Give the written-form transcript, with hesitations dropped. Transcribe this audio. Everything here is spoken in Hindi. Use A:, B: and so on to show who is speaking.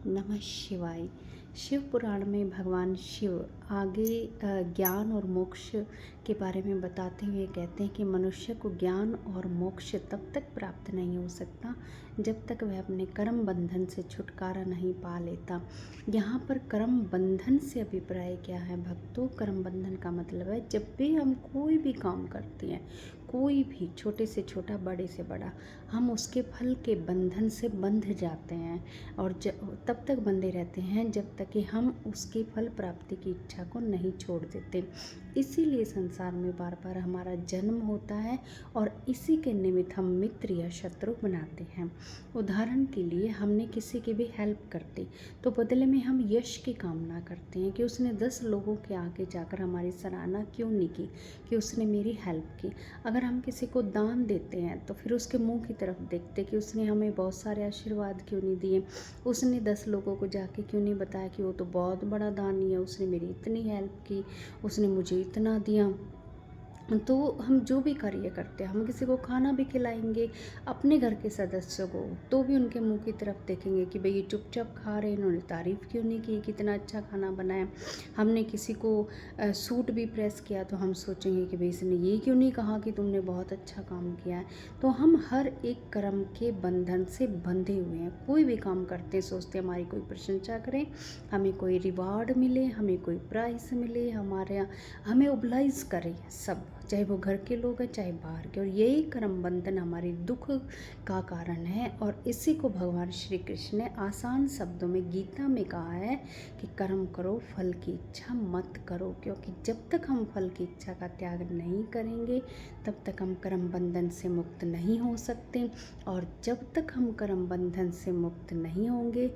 A: नमः शिवाय। शिव पुराण में भगवान शिव आगे ज्ञान और मोक्ष के बारे में बताते हुए कहते हैं कि मनुष्य को ज्ञान और मोक्ष तब तक प्राप्त नहीं हो सकता जब तक वह अपने कर्म बंधन से छुटकारा नहीं पा लेता। यहाँ पर कर्म बंधन से अभिप्राय क्या है भक्तों? कर्म बंधन का मतलब है जब भी हम कोई भी काम करते हैं, कोई भी छोटे से छोटा बड़े से बड़ा, हम उसके फल के बंधन से बंध जाते हैं और तब तक बंधे रहते हैं जब तक कि हम उसकी फल प्राप्ति की इच्छा को नहीं छोड़ देते। इसीलिए संसार में बार बार हमारा जन्म होता है और इसी के निमित्त हम मित्र या शत्रु बनाते हैं। उदाहरण के लिए हमने किसी की भी हेल्प कर दी तो बदले में हम यश की कामना करते हैं कि उसने 10 लोगों के आगे जाकर हमारी सराहना क्यों नहीं की कि उसने मेरी हेल्प की। अगर हम किसी को दान देते हैं तो फिर उसके मुंह की तरफ देखते कि उसने हमें बहुत सारे आशीर्वाद क्यों नहीं दिए, उसने 10 लोगों को जाके क्यों नहीं बताया कि वो तो बहुत बड़ा दानी है, उसने मेरी इतनी हेल्प की, उसने मुझे इतना दिया। तो हम जो भी कार्य करते हैं, हम किसी को खाना भी खिलाएंगे अपने घर के सदस्यों को तो भी उनके मुंह की तरफ देखेंगे कि भाई ये चुपचाप खा रहे हैं, इन्होंने तारीफ़ क्यों नहीं की, कितना अच्छा खाना बनाया। हमने किसी को सूट भी प्रेस किया तो हम सोचेंगे कि भाई इसने ये क्यों नहीं कहा कि तुमने बहुत अच्छा काम किया है। तो हम हर एक कर्म के बंधन से बंधे हुए हैं। कोई भी काम करते हैं सोचते हैं हमारी कोई प्रशंसा करें, हमें कोई रिवार्ड मिले, हमें कोई प्राइस मिले, हमें ओबलाइज करें सब, चाहे वो घर के लोग हैं चाहे बाहर के। और यही कर्म बंधन हमारे दुख का कारण है और इसी को भगवान श्री कृष्ण ने आसान शब्दों में गीता में कहा है कि कर्म करो, फल की इच्छा मत करो। क्योंकि जब तक हम फल की इच्छा का त्याग नहीं करेंगे तब तक हम कर्म बंधन से मुक्त नहीं हो सकते और जब तक हम कर्म बंधन से मुक्त नहीं होंगे